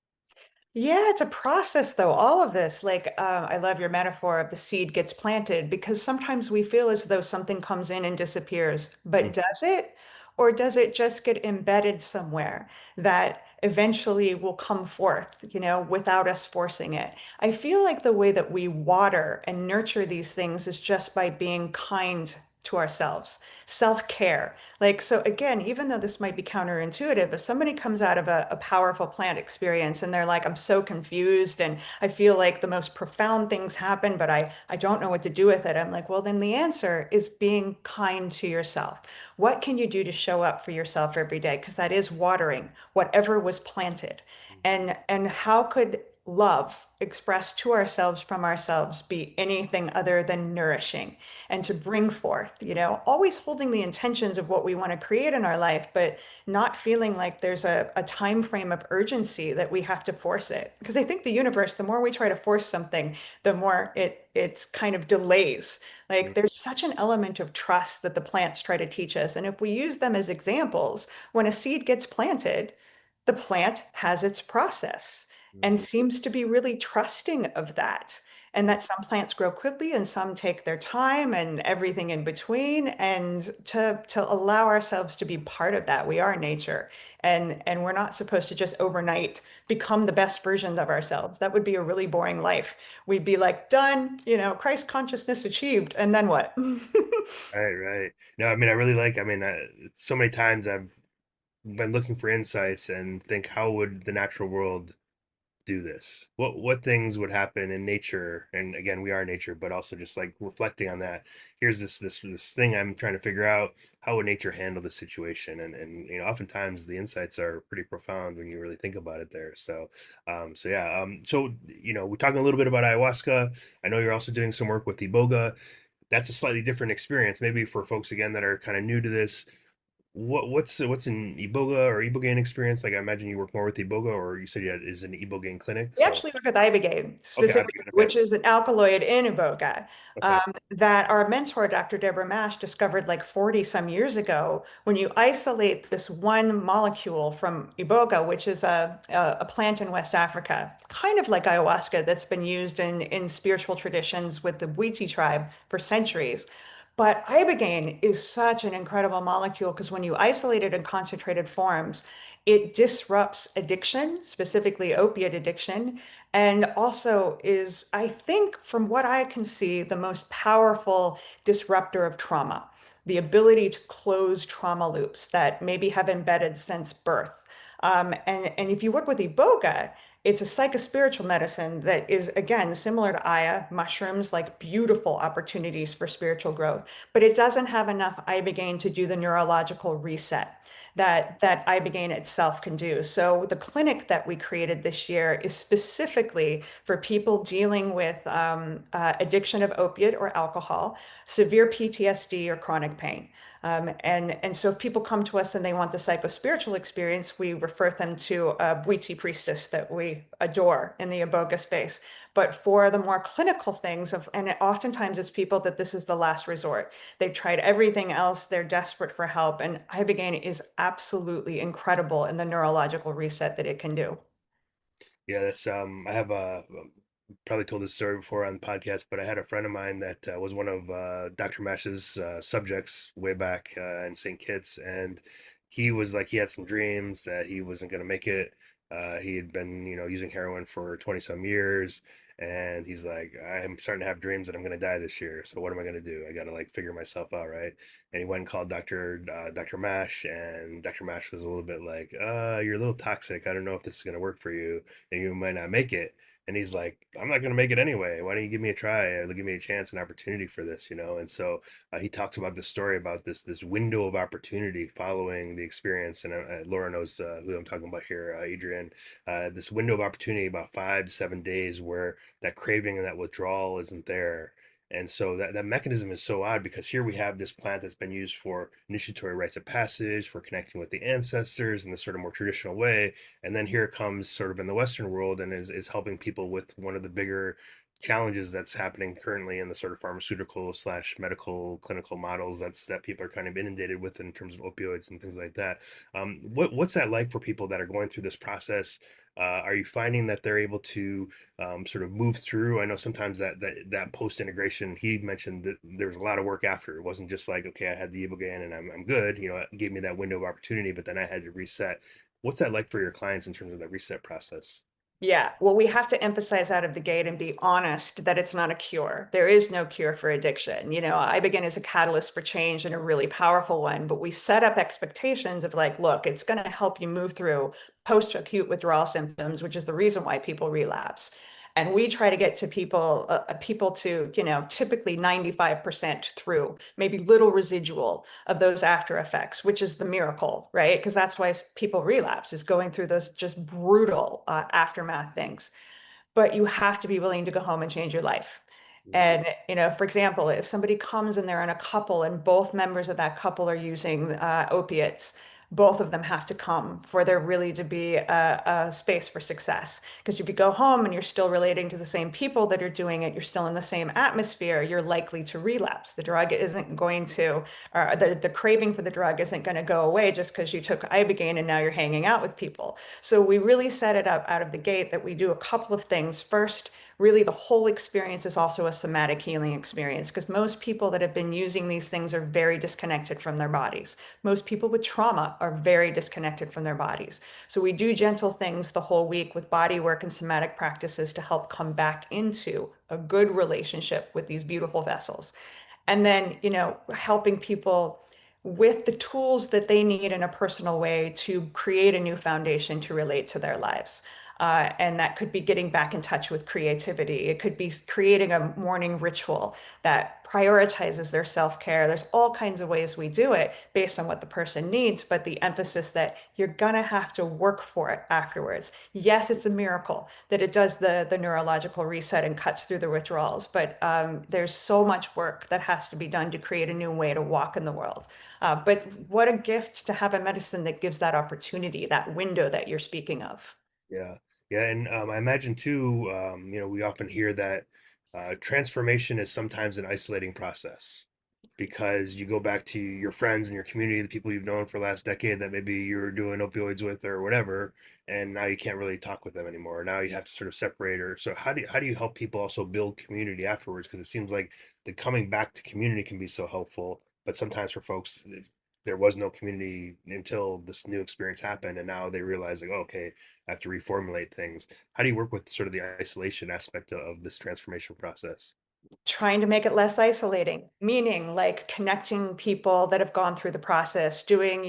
Yeah, it's a process though, all of this. Like, I love your metaphor of the seed gets planted because sometimes we feel as though something comes in and disappears, but does it? Or does it just get embedded somewhere that eventually will come forth, without us forcing it? I feel like the way that we water and nurture these things is just by being kind to ourselves, self-care. Like, so again, even though this might be counterintuitive, if somebody comes out of a powerful plant experience and they're like, I'm so confused and I feel like the most profound things happen, but I don't know what to do with it. I'm like, well, then the answer is being kind to yourself. What can you do to show up for yourself every day? Because that is watering whatever was planted. And how could love expressed to ourselves from ourselves be anything other than nourishing and to bring forth, always holding the intentions of what we want to create in our life, but not feeling like there's a time frame of urgency that we have to force it. Because I think the universe, the more we try to force something, the more it's kind of delays. Like there's such an element of trust that the plants try to teach us. And if we use them as examples, when a seed gets planted, the plant has its process and Mhm. seems to be really trusting of that. And that some plants grow quickly and some take their time and everything in between. And to allow ourselves to be part of that. We are nature. And we're not supposed to just overnight become the best versions of ourselves. That would be a really boring life. We'd be like, done, Christ consciousness achieved. And then what? Right, right. No, I mean, I really like, I mean, so many times I've been looking for insights and think, how would the natural world do this? What things would happen in nature? And again, we are nature, but also just like reflecting on that. Here's this thing I'm trying to figure out. How would nature handle the situation? And you know, oftentimes the insights are pretty profound when you really think about it there. So yeah. So you know, we're talking a little bit about ayahuasca. I know you're also doing some work with iboga. That's a slightly different experience. Maybe for folks again that are kind of new to this, what's an iboga or ibogaine experience? Like I imagine you work more with iboga, or you said you had is an ibogaine clinic. We So actually work with ibogaine okay, specifically, okay, which is an alkaloid in iboga, okay. that our mentor, Dr. Deborah Mash, discovered like 40 some years ago. When you isolate this one molecule from iboga, which is a plant in West Africa, kind of like ayahuasca that's been used in spiritual traditions with the Bwiti tribe for centuries. But ibogaine is such an incredible molecule because when you isolate it in concentrated forms, it disrupts addiction, specifically opiate addiction, and also is, I think, from what I can see, the most powerful disruptor of trauma. The ability to close trauma loops that maybe have embedded since birth. And if you work with Iboga, it's a psychospiritual medicine that is, again, similar to Aya, mushrooms, like beautiful opportunities for spiritual growth, but it doesn't have enough ibogaine to do the neurological reset that ibogaine itself can do. So the clinic that we created this year is specifically for people dealing with addiction of opiate or alcohol, severe PTSD or chronic pain. And so if people come to us and they want the psychospiritual experience, we refer them to a Bwiti priestess that we adore in the Iboga space. But for the more clinical things and oftentimes it's people that this is the last resort. They've tried everything else. They're desperate for help. And ibogaine is absolutely incredible in the neurological reset that it can do. Yeah, that's I have probably told this story before on the podcast, but I had a friend of mine that was one of Dr. Mash's subjects way back in St. Kitts, and he was like he had some dreams that he wasn't going to make it. He had been, you know, using heroin for 20 some years, and he's like, I'm starting to have dreams that I'm going to die this year. So what am I going to do? I got to like figure myself out, right? And he went and called Dr. Mash, and Dr. Mash was a little bit like, you're a little toxic. I don't know if this is going to work for you, and you might not make it. And he's like, I'm not going to make it anyway. Why don't you give me a try? Give me a chance, an opportunity for this, you know? And so he talks about this story about this window of opportunity following the experience. And Laura knows who I'm talking about here, Adrian. This window of opportunity about 5 to 7 days where that craving and that withdrawal isn't there. And so that mechanism is so odd because here we have this plant that's been used for initiatory rites of passage, for connecting with the ancestors in the sort of more traditional way. And then here it comes sort of in the Western world and is helping people with one of the bigger challenges that's happening currently in the sort of pharmaceutical slash medical clinical models that people are kind of inundated with in terms of opioids and things like that. What's that like for people that are going through this process? Are you finding that they're able to sort of move through? I know sometimes that post integration, he mentioned that there was a lot of work after. It wasn't just like, okay, I had the Ibogaine and I'm good. You know, it gave me that window of opportunity, but then I had to reset. What's that like for your clients in terms of that reset process? Yeah, well, we have to emphasize out of the gate and be honest that it's not a cure. There is no cure for addiction. You know, Ibogaine is a catalyst for change and a really powerful one, but we set up expectations of like, look, it's going to help you move through post-acute withdrawal symptoms, which is the reason why people relapse. And we try to get to people to, you know, typically 95% through, maybe little residual of those after effects, which is the miracle, right? Because that's why people relapse is going through those just brutal aftermath things. But you have to be willing to go home and change your life. Mhm. And, you know, for example, if somebody comes and they're in a couple and both members of that couple are using opiates, both of them have to come for there really to be a space for success. Because if you go home and you're still relating to the same people that are doing it, you're still in the same atmosphere, you're likely to relapse. The drug isn't going to, or the craving for the drug isn't going to go away just because you took Ibogaine and now you're hanging out with people. So we really set it up out of the gate that we do a couple of things. First, really the whole experience is also a somatic healing experience because most people that have been using these things are very disconnected from their bodies. Most people with trauma are very disconnected from their bodies. So we do gentle things the whole week with body work and somatic practices to help come back into a good relationship with these beautiful vessels. And then, you know, helping people with the tools that they need in a personal way to create a new foundation to relate to their lives. And that could be getting back in touch with creativity. It could be creating a morning ritual that prioritizes their self-care. There's all kinds of ways we do it based on what the person needs, but the emphasis that you're gonna have to work for it afterwards. Yes, it's a miracle that it does the neurological reset and cuts through the withdrawals, but there's so much work that has to be done to create a new way to walk in the world. But what a gift to have a medicine that gives that opportunity, that window that you're speaking of. Yeah, yeah, and I imagine too. We often hear that transformation is sometimes an isolating process because you go back to your friends and your community, the people you've known for the last decade that maybe you were doing opioids with or whatever, and now you can't really talk with them anymore. Now you have to sort of separate. Or so how do you help people also build community afterwards? Because it seems like the coming back to community can be so helpful, but sometimes for folks, there was no community until this new experience happened, and now they realize like, oh, okay, I have to reformulate things. How do you work with sort of the isolation aspect of this transformation process? Trying to make it less isolating, meaning like connecting people that have gone through the process, doing,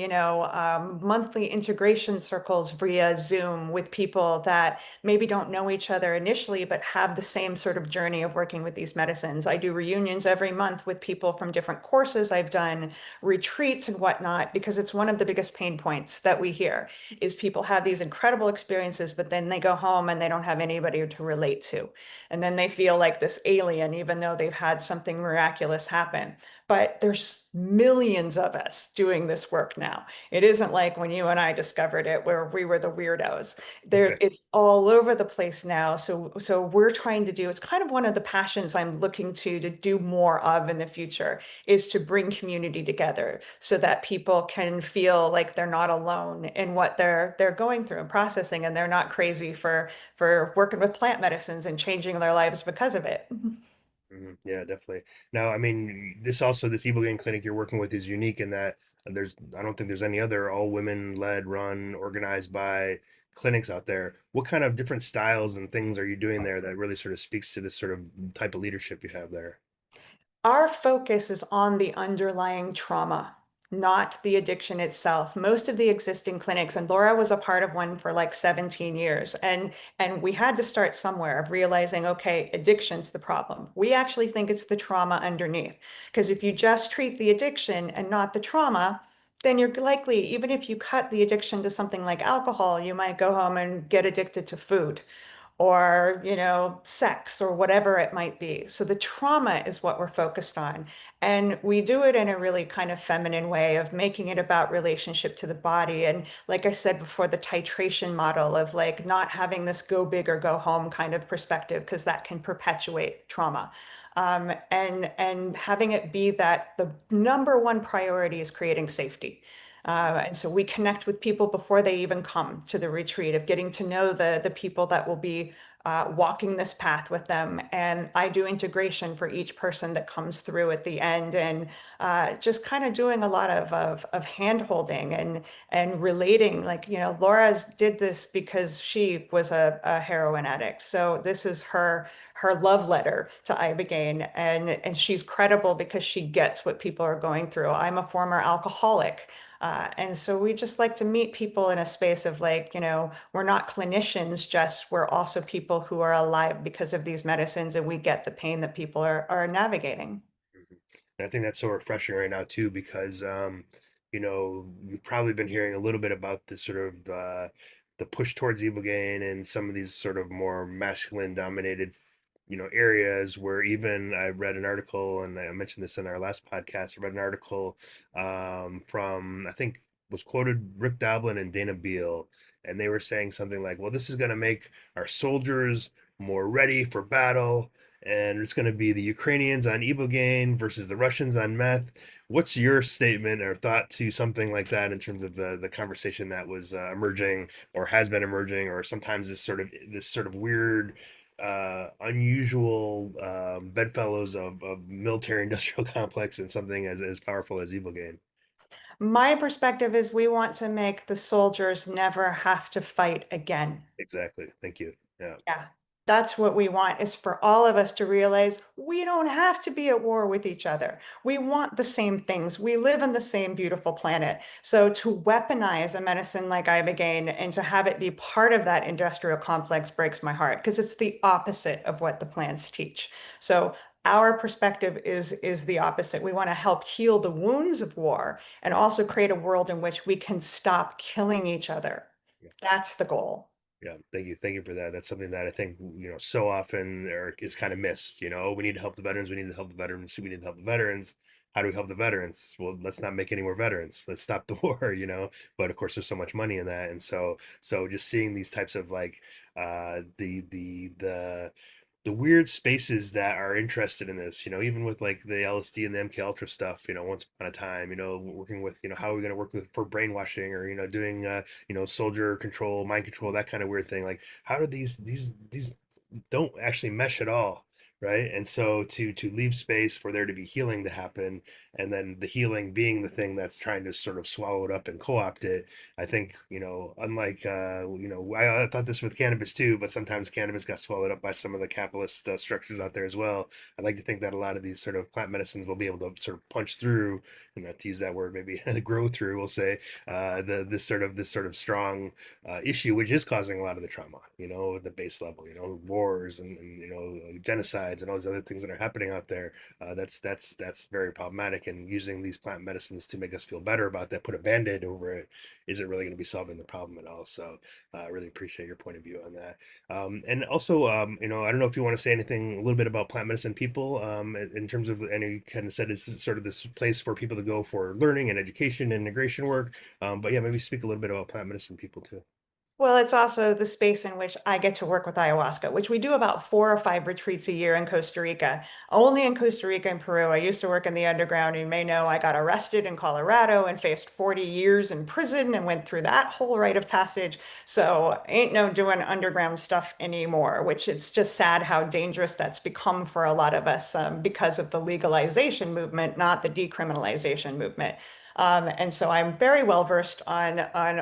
monthly integration circles via Zoom with people that maybe don't know each other initially, but have the same sort of journey of working with these medicines. I do reunions every month with people from different courses. I've done retreats and whatnot, because it's one of the biggest pain points that we hear is people have these incredible experiences, but then they go home and they don't have anybody to relate to. And then they feel like this alien, even though they've had something miraculous happen. But there's millions of us doing this work now. It isn't like when you and I discovered it, where we were the weirdos. There, Okay. it's all over the place now. So we're trying to do, it's kind of one of the passions I'm looking to do more of in the future, is to bring community together so that people can feel like they're not alone in what they're going through and processing, and they're not crazy for working with plant medicines and changing their lives because of it. Yeah, definitely. Now, I mean, this Ibogaine clinic you're working with is unique in that I don't think there's any other all women led, run, organized by clinics out there. What kind of different styles and things are you doing there that really sort of speaks to this sort of type of leadership you have there? Our focus is on the underlying trauma, not the addiction itself. Most of the existing clinics, and Laura was a part of one for like 17 years, and we had to start somewhere of realizing, okay, addiction's the problem. We actually think it's the trauma underneath. Because if you just treat the addiction and not the trauma, then you're likely, even if you cut the addiction to something like alcohol, you might go home and get addicted to food or, sex or whatever it might be. So the trauma is what we're focused on. And we do it in a really kind of feminine way of making it about relationship to the body. And like I said before, the titration model of like not having this go big or go home kind of perspective, because that can perpetuate trauma. And having it be that the number one priority is creating safety. And so we connect with people before they even come to the retreat, of getting to know the people that will be walking this path with them. And I do integration for each person that comes through at the end, and just kind of doing a lot of hand holding and relating. Like, Laura did this because she was a heroin addict. So this is her love letter to Ibogaine, and she's credible because she gets what people are going through. I'm a former alcoholic. And so we just like to meet people in a space of like, we're not clinicians, just we're also people who are alive because of these medicines, and we get the pain that people are navigating. Mhm. And I think that's so refreshing right now too, because you've probably been hearing a little bit about the sort of the push towards Ibogaine and some of these sort of more masculine dominated, areas where even I read an article, and I mentioned this in our last podcast. I read an article from I think was quoted Rick Doblin and Dana Beal, and they were saying something like, "Well, this is going to make our soldiers more ready for battle." And it's going to be the Ukrainians on Ibogaine versus the Russians on meth. What's your statement or thought to something like that in terms of the conversation that was emerging or has been emerging, or sometimes this sort of weird, unusual bedfellows of military industrial complex and something as powerful as Ibogaine? My perspective is we want to make the soldiers never have to fight again. Exactly. Thank you. Yeah. Yeah. That's what we want, is for all of us to realize we don't have to be at war with each other. We want the same things. We live in the same beautiful planet. So to weaponize a medicine like ibogaine and to have it be part of that industrial complex breaks my heart, because it's the opposite of what the plants teach. So our perspective is the opposite. We want to help heal the wounds of war and also create a world in which we can stop killing each other. That's the goal. Yeah, thank you for that. That's something that I think so often or is kind of missed. We need to help the veterans. We need to help the veterans. We need to help the veterans. How do we help the veterans? Well, let's not make any more veterans. Let's stop the war. But of course, there's so much money in that, and so just seeing these types of like the weird spaces that are interested in this, even with like the LSD and the MK Ultra stuff, once upon a time, working with, how are we going to work with for brainwashing or, doing, soldier control, mind control, that kind of weird thing. Like, how do these don't actually mesh at all, right? And so to leave space for there to be healing to happen, and then the healing being the thing that's trying to sort of swallow it up and co-opt it, I think, unlike I thought this with cannabis too, but sometimes cannabis got swallowed up by some of the capitalist structures out there as well. I'd like to think that a lot of these sort of plant medicines will be able to sort of punch through, and not to use that word, maybe grow through, we'll say, this sort of strong issue, which is causing a lot of the trauma, at the base level, wars and genocides and all these other things that are happening out there. That's very problematic. And using these plant medicines to make us feel better about that, put a band-aid over it, isn't really going to be solving the problem at all. So I really appreciate your point of view on that. And also, I don't know if you want to say anything a little bit about plant medicine people in terms of, and you kind of said it's sort of this place for people to go for learning and education and integration work. But yeah, maybe speak a little bit about plant medicine people too. Well, it's also the space in which I get to work with ayahuasca, which we do about 4 or 5 retreats a year in Costa Rica. Only in Costa Rica and Peru. I used to work in the underground. You may know I got arrested in Colorado and faced 40 years in prison and went through that whole rite of passage. So ain't no doing underground stuff anymore, which it's just sad how dangerous that's become for a lot of us because of the legalization movement, not the decriminalization movement. And so I'm very well versed on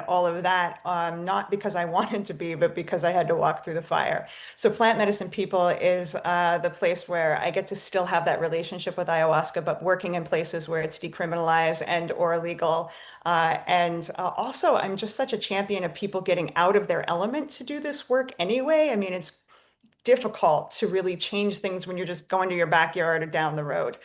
all of that, not because I wanted to be, but because I had to walk through the fire. So plant medicine people is the place where I get to still have that relationship with ayahuasca, but working in places where it's decriminalized and or legal. And also, I'm just such a champion of people getting out of their element to do this work anyway. I mean, it's difficult to really change things when you're just going to your backyard or down the road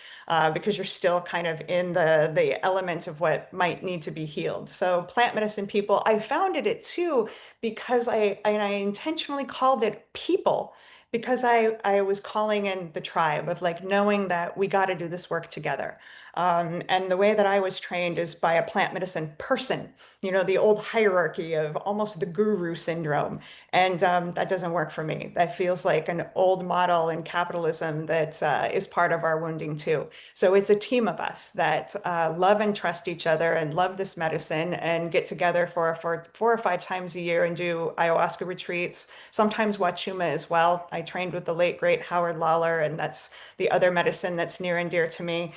because you're still kind of in the element of what might need to be healed. So plant medicine people, I founded it too because I intentionally called it people because I was calling in the tribe of like knowing that we got to do this work together. And the way that I was trained is by a plant medicine person, the old hierarchy of almost the guru syndrome. And that doesn't work for me. That feels like an old model in capitalism that is part of our wounding too. So it's a team of us that love and trust each other and love this medicine and get together for 4 or 5 times a year and do ayahuasca retreats, sometimes wachuma as well. I trained with the late, great Howard Lawler, and that's the other medicine that's near and dear to me.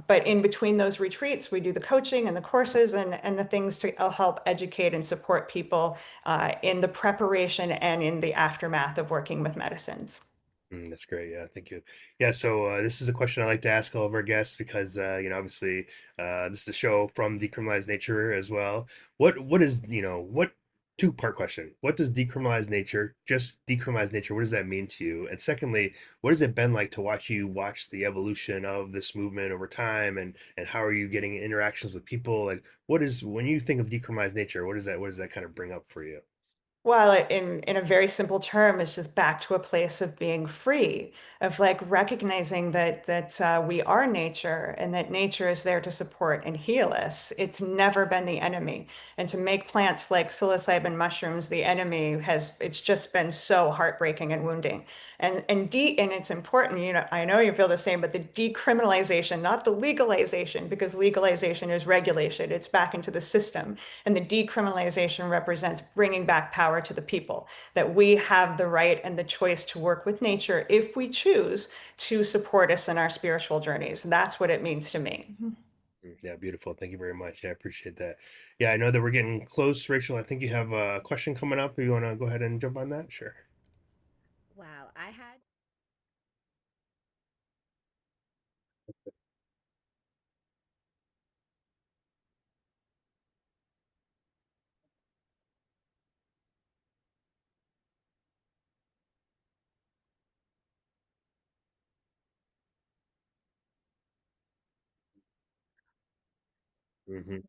But in between those retreats, we do the coaching and the courses and the things to help educate and support people in the preparation and in the aftermath of working with medicines. That's great. Yeah, thank you. Yeah, so this is a question I like to ask all of our guests because obviously this is a show from Decriminalize Nature as well. What is what two-part question? What does decriminalize nature, just decriminalize nature, what does that mean to you? And secondly, what has it been like to watch the evolution of this movement over time, and how are you getting interactions with people? Like, what is when you think of decriminalize nature, what does that kind of bring up for you? Well, in a very simple term, it's just back to a place of being free, of like recognizing that we are nature and that nature is there to support and heal us. It's never been the enemy, and to make plants like psilocybin mushrooms the enemy it's just been so heartbreaking and wounding. And it's important. I know you feel the same, but the decriminalization, not the legalization, because legalization is regulation. It's back into the system. And the decriminalization represents bringing back power to the people, that we have the right and the choice to work with nature if we choose to support us in our spiritual journeys. That's what it means to me. Yeah, beautiful. Thank you very much. Yeah, I appreciate that. Yeah, I know that we're getting close, Rachel. I think you have a question coming up. You want to go ahead and jump on that? Sure. I had Hmm.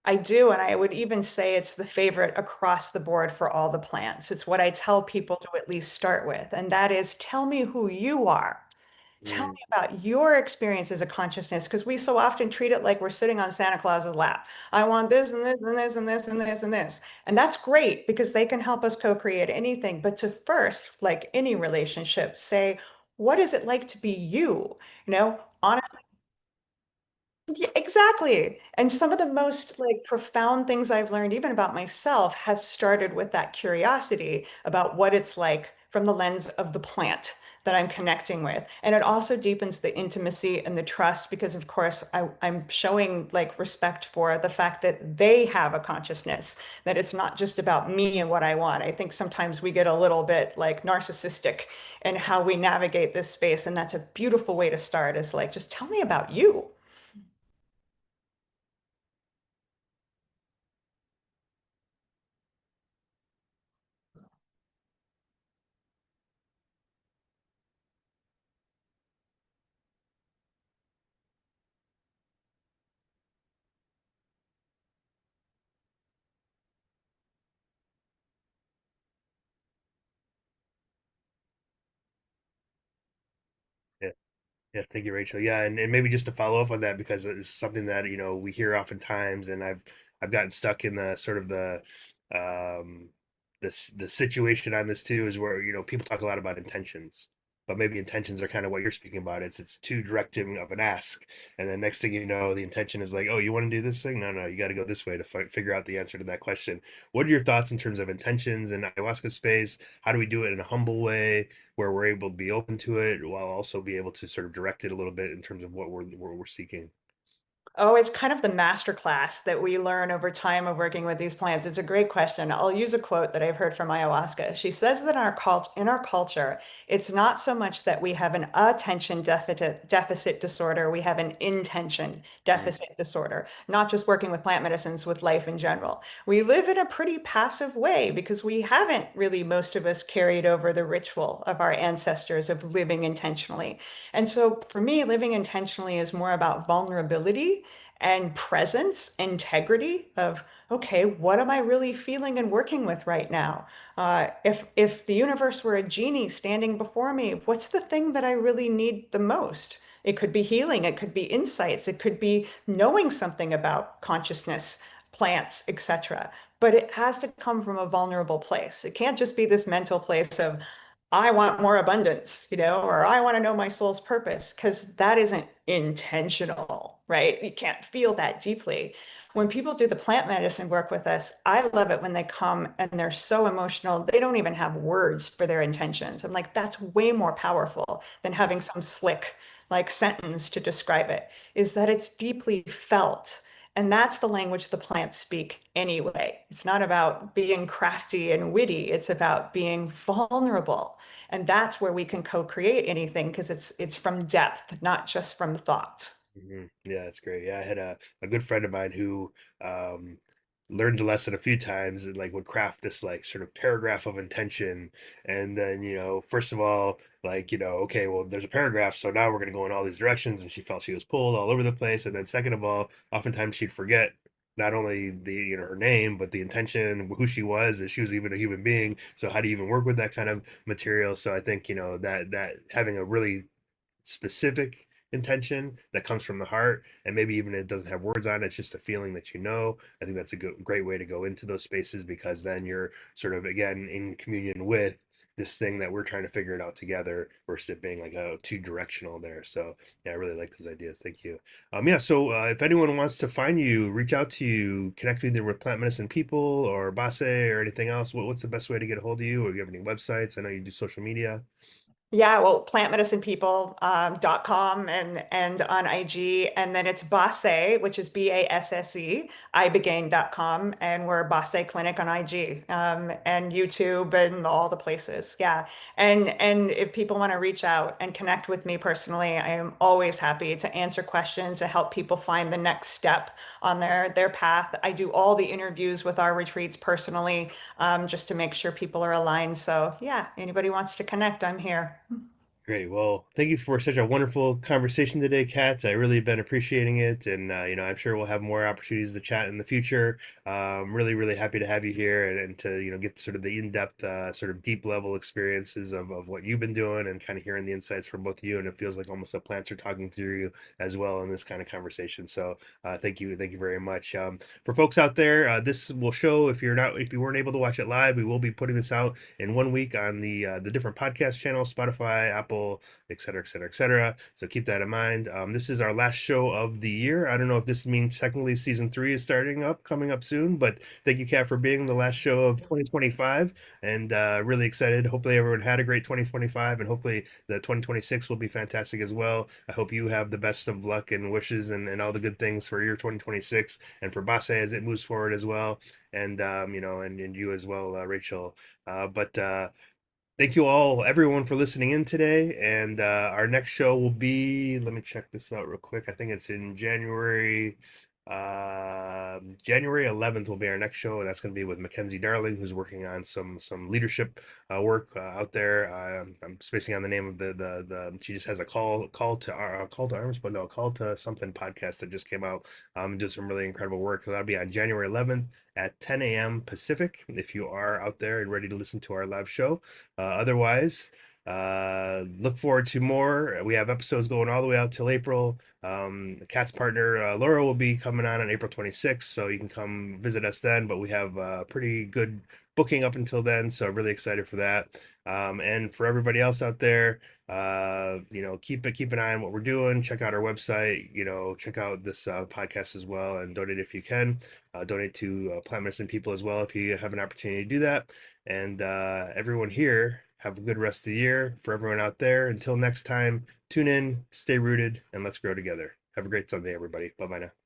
I do, and I would even say it's the favorite across the board for all the plants. It's what I tell people to at least start with, and that is tell me who you are. Tell me about your experience as a consciousness, because we so often treat it like we're sitting on Santa Claus's lap. I want this and this and this and this and this and this. And that's great because they can help us co-create anything. But to first, like any relationship, say, what is it like to be you? Honestly. Yeah, exactly. And some of the most like profound things I've learned, even about myself, has started with that curiosity about what it's like from the lens of the plant that I'm connecting with. And it also deepens the intimacy and the trust because, of course, I'm showing like respect for the fact that they have a consciousness, that it's not just about me and what I want. I think sometimes we get a little bit like narcissistic in how we navigate this space. And that's a beautiful way to start is like, just tell me about you. Yeah. Yeah, thank you, Rachel. Yeah, and maybe just to follow up on that because it's something that we hear oftentimes, and I've gotten stuck in the sort of um the situation on this too is where people talk a lot about intentions, but maybe intentions are kind of what you're speaking about. It's too directing of an ask, and then next thing you know, the intention is like, oh, you want to do this thing? No, no, you got to go this way to figure out the answer to that question. What are your thoughts in terms of intentions in ayahuasca space? How do we do it in a humble way, where we're able to be open to it while also be able to sort of direct it a little bit in terms of what we're seeking. Oh, it's kind of the master class that we learn over time of working with these plants. It's a great question. I'll use a quote that I've heard from ayahuasca. She says that in our culture, it's not so much that we have an attention deficit disorder, we have an intention Mm, deficit disorder, not just working with plant medicines, with life in general. We live in a pretty passive way because we haven't really, most of us, carried over the ritual of our ancestors of living intentionally. And so for me, living intentionally is more about vulnerability and presence, integrity of, okay, what am I really feeling and working with right now? If the universe were a genie standing before me, what's the thing that I really need the most? It could be healing, it could be insights, it could be knowing something about consciousness, plants, etc. But it has to come from a vulnerable place. It can't just be this mental place of, I want more abundance, or I want to know my soul's purpose, because that isn't intentional, right? You can't feel that deeply. When people do the plant medicine work with us, I love it when they come and they're so emotional, they don't even have words for their intentions. I'm like, that's way more powerful than having some slick like sentence to describe it, is that it's deeply felt. And that's the language the plants speak anyway. It's not about being crafty and witty. It's about being vulnerable. And that's where we can co-create anything because it's from depth, not just from thought. Yeah, that's great. Yeah, I had a good friend of mine who um, learned the lesson a few times and like would craft this like sort of paragraph of intention, and then first of all, like okay, well, there's a paragraph, so now we're going to go in all these directions, and she felt she was pulled all over the place, and then second of all, oftentimes she'd forget not only the her name but the intention, who she was, that she was even a human being. So how do you even work with that kind of material? So I think that having a really specific intention that comes from the heart, and maybe even it doesn't have words on it, it's just a feeling that you know. I think that's a great way to go into those spaces, because then you're sort of again in communion with this thing that we're trying to figure it out together, versus it being like a two directional there. So yeah, I really like those ideas. Thank you. Yeah, so if anyone wants to find you, reach out to you, connect either with Plant Medicine People or Base or anything else, what's the best way to get a hold of you? Or do you have any websites? I know you do social media. Yeah, well, plantmedicinepeople.com and on IG, and then it's Basse, which is Basse, ibogaine.com, and we're Basse Clinic on IG, and YouTube and all the places. Yeah. And if people want to reach out and connect with me personally, I am always happy to answer questions, to help people find the next step on their path. I do all the interviews with our retreats personally, just to make sure people are aligned. So yeah, anybody wants to connect, I'm here. Great. Well, thank you for such a wonderful conversation today, Kat. I really been appreciating it, and I'm sure we'll have more opportunities to chat in the future. Really, really happy to have you here, and to get sort of the in-depth, sort of deep level experiences of what you've been doing, and kind of hearing the insights from both of you. And it feels like almost the plants are talking through you as well in this kind of conversation. So, thank you very much. For folks out there, this will show, if you weren't able to watch it live, we will be putting this out in 1 week on the different podcast channels, Spotify, Apple, et cetera, et cetera, et cetera. So keep that in mind. This is our last show of the year. I don't know if this means technically season 3 is coming up soon, but thank you, Kat, for being the last show of 2025, and really excited. Hopefully everyone had a great 2025, and hopefully the 2026 will be fantastic as well. I hope you have the best of luck and wishes, and all the good things for your 2026, and for Basse as it moves forward as well. And and you as well, Rachel. But thank you all, everyone, for listening in today. And our next show will be, let me check this out real quick. I think it's in January. January 11th will be our next show, and that's going to be with Mackenzie Darling, who's working on some leadership work out there. I'm spacing on the name of the she just has a call to arms, but no, call to something podcast that just came out. Doing some really incredible work. So that'll be on January 11th at 10 a.m. Pacific. If you are out there and ready to listen to our live show. Otherwise, look forward to more. We have episodes going all the way out till April. Kat's partner, Laura, will be coming on April 26th, so you can come visit us then. But we have pretty good booking up until then, so really excited for that. And for everybody else out there, keep an eye on what we're doing. Check out our website. Check out this podcast as well, and donate if you can. Donate to Plant Medicine People as well if you have an opportunity to do that. And everyone here, have a good rest of the year. For everyone out there, until next time, tune in, stay rooted, and let's grow together. Have a great Sunday, everybody. Bye bye now.